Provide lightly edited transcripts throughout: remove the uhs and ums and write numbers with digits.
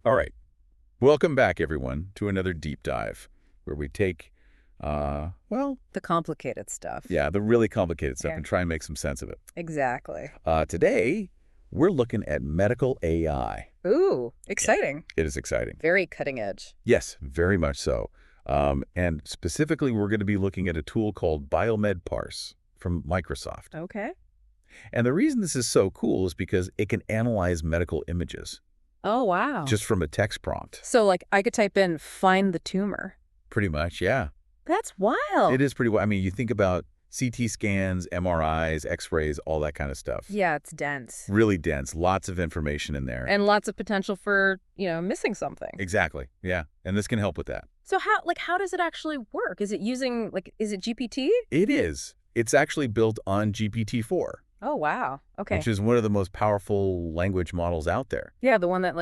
All right. Welcome back, everyone, to another deep dive where we take, well, The complicated stuff. yeah, the really complicated stuff Yeah. and try and make some sense of it. Exactly. Today, we're looking at medical AI. Ooh, Yeah. exciting. It is exciting. Very cutting edge. Yes, very much so. And specifically, we're going to be looking at a tool called BiomedParse from Microsoft. Okay. And the reason this is so cool is because it can analyze medical images Oh, wow. just from a text prompt. So, like, I could type in find the tumor. Pretty much, yeah. That's It wild. is pretty well. I mean, you think about CT scans, MRIs, X-rays, all that kind of stuff. Yeah, it's dense. Really dense, lots of information in there. And lots of potential for, missing something. Exactly, yeah. And this can help with that. So how does it actually work? Is it using, is it GPT? It is. It's actually built on GPT-4, Oh, wow. Okay. which is one of the most powerful language models out there. Yeah, the one that,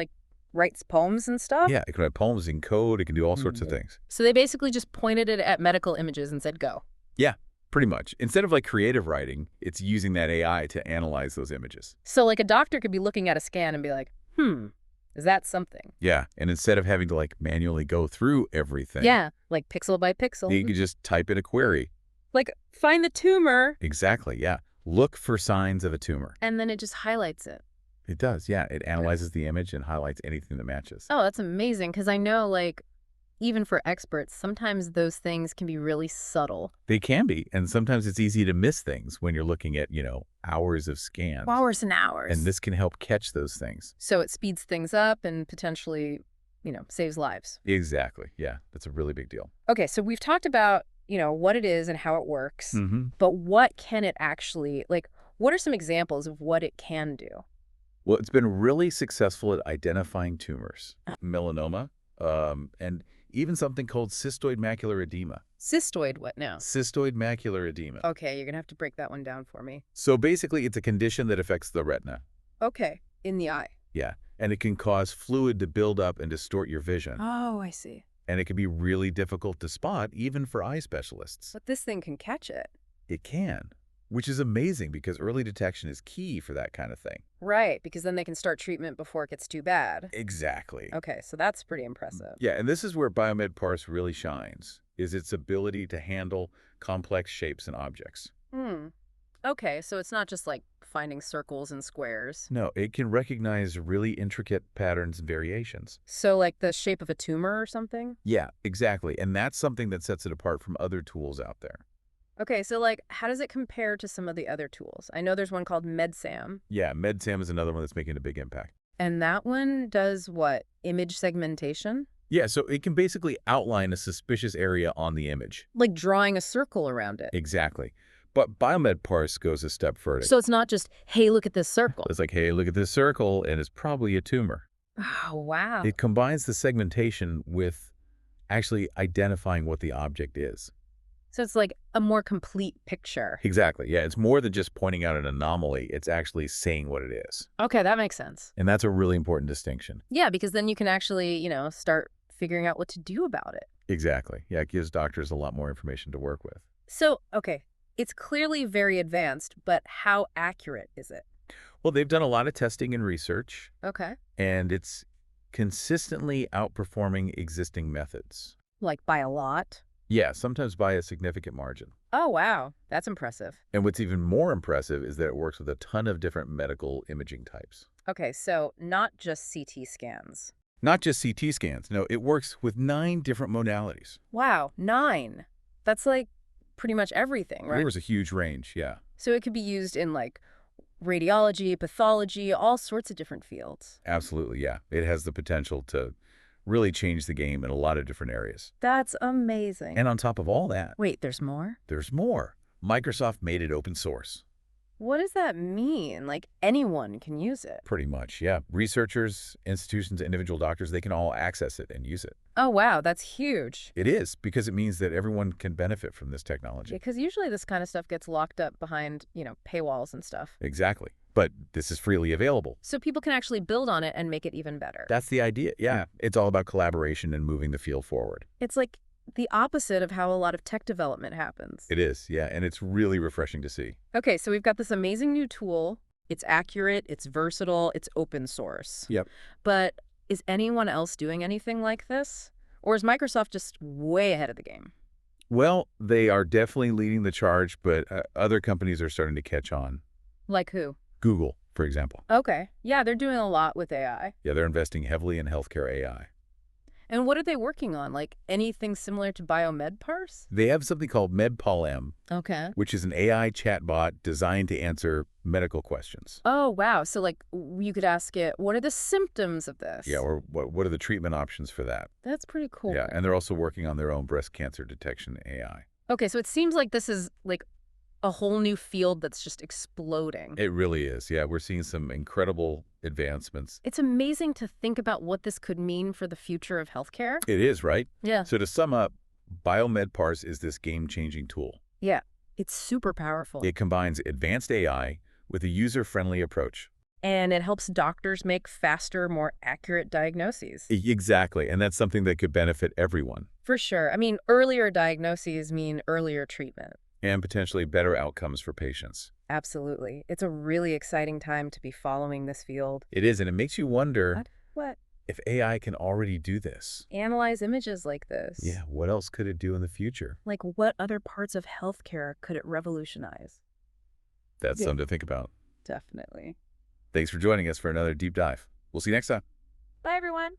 writes poems and stuff? Yeah, it can write poems in code. It can do all sorts of things. So they basically just pointed it at medical images and said, go. Yeah, pretty much. Instead of creative writing, it's using that AI to analyze those images. So, a doctor could be looking at a scan and be like, is that something? Yeah, and instead of having to manually go through everything, Yeah, like pixel by pixel. you can just type in a query. Like, find the tumor, Exactly, yeah. Look for signs of a tumor. and then it just highlights it. It does, yeah. It analyzes the image and highlights anything that matches. Oh, that's amazing, because I know, even for experts, sometimes those things can be really subtle. They can be, and sometimes it's easy to miss things when you're looking at, hours of scans. Hours and hours. And this can help catch those things. So it speeds things up and potentially, saves lives. Exactly, yeah. That's a really big deal. Okay, so we've talked about, what it is and how it works, Mm-hmm. but what can it actually, what are some examples of what it can do? Well, it's been really successful at identifying tumors, melanoma, and even something called cystoid macular edema. Cystoid what now? Cystoid macular edema. Okay, you're going to have to break that one down for me. So basically, it's a condition that affects the retina. Okay, in the eye. Yeah, and it can cause fluid to build up and distort your vision. Oh, I see. And it can be really difficult to spot, even for eye specialists. But this thing can catch it. It can, which is amazing because early detection is key for that kind of thing. Right, because then they can start treatment before it gets too bad. Exactly. Okay, so that's pretty impressive. Yeah, and this is where BiomedParse really shines, is its ability to handle complex shapes and objects. Okay, so it's not just finding circles and squares. No, it can recognize really intricate patterns and variations. So the shape of a tumor or something? Yeah, exactly. And that's something that sets it apart from other tools out there. Okay, so how does it compare to some of the other tools? I know there's one called MedSam. Yeah, MedSam is another one that's making a big impact. And that one does what? Image segmentation? Yeah, so it can basically outline a suspicious area on the image. Like drawing a circle around it. Exactly. But BiomedParse goes a step further. So it's not just, hey, look at this circle. It's like, hey, look at this circle, and it's probably a tumor. Oh, wow. It combines the segmentation with actually identifying what the object is. So it's like a more complete picture. Exactly. Yeah, it's more than just pointing out an anomaly. It's actually saying what it is. Okay, that makes sense. And that's a really important distinction. Yeah, because then you can actually, start figuring out what to do about it. Exactly. Yeah, it gives doctors a lot more information to work with. So, okay, it's clearly very advanced, but how accurate is it? Well, they've done a lot of testing and research, Okay. and it's consistently outperforming existing methods. Like by a lot? Yeah, sometimes by a significant margin. Oh, wow. That's impressive. And what's even more impressive is that it works with a ton of different medical imaging types. Okay, so not just CT scans. Not just CT scans. No, it works with 9 different modalities. Wow, 9. That's pretty much everything, right? There was a huge range, yeah. So it could be used in radiology, pathology, all sorts of different fields. Absolutely, yeah. It has the potential to really change the game in a lot of different areas. That's amazing. And on top of all that, Wait, there's more? there's more. Microsoft made it open source. What does that mean? Anyone can use it? Pretty much, yeah. Researchers, institutions, individual doctors, they can all access it and use it. Oh, wow, that's huge. It is, because it means that everyone can benefit from this technology. Because usually this kind of stuff gets locked up behind, paywalls and stuff. Exactly. But this is freely available. So people can actually build on it and make it even better. That's the idea, yeah. It's all about collaboration and moving the field forward. It's the opposite of how a lot of tech development happens. It is, yeah, and it's really refreshing to see. Okay, so we've got this amazing new tool. It's accurate, it's versatile, it's open source. Yep. But Is anyone else doing anything like this? Or is Microsoft just way ahead of the game? Well, they are definitely leading the charge, but other companies are starting to catch on. Like who? Google, for example. Okay. Yeah, they're doing a lot with AI. Yeah, they're investing heavily in healthcare AI. And what are they working on? Like anything similar to BiomedParse? They have something called MedPalm, Okay. which is an AI chatbot designed to answer medical questions. Oh, wow. So, like, you could ask it, what are the symptoms of Yeah, this? or what are the treatment options for that? That's pretty cool. Yeah, and they're also working on their own breast cancer detection AI. Okay, so it seems like this is, like, a whole new field that's just exploding. It really is. Yeah, we're seeing some incredible advancements. It's amazing to think about what this could mean for the future of healthcare. It is, right? Yeah. So to sum up, BiomedParse is this game-changing tool. Yeah. It's super powerful. It combines advanced AI with a user-friendly approach. And it helps doctors make faster, more accurate diagnoses. Exactly, and that's something that could benefit everyone. For sure. I mean, earlier diagnoses mean earlier treatment. And potentially better outcomes for patients. Absolutely. It's a really exciting time to be following this field. It is, and it makes you wonder What? if AI can already do this. Analyze images like this. Yeah, what else could it do in the future? Like, what other parts of healthcare could it revolutionize? That's Yeah. something to think about. Definitely. Thanks for joining us for another deep dive. We'll see you next time. Bye, everyone.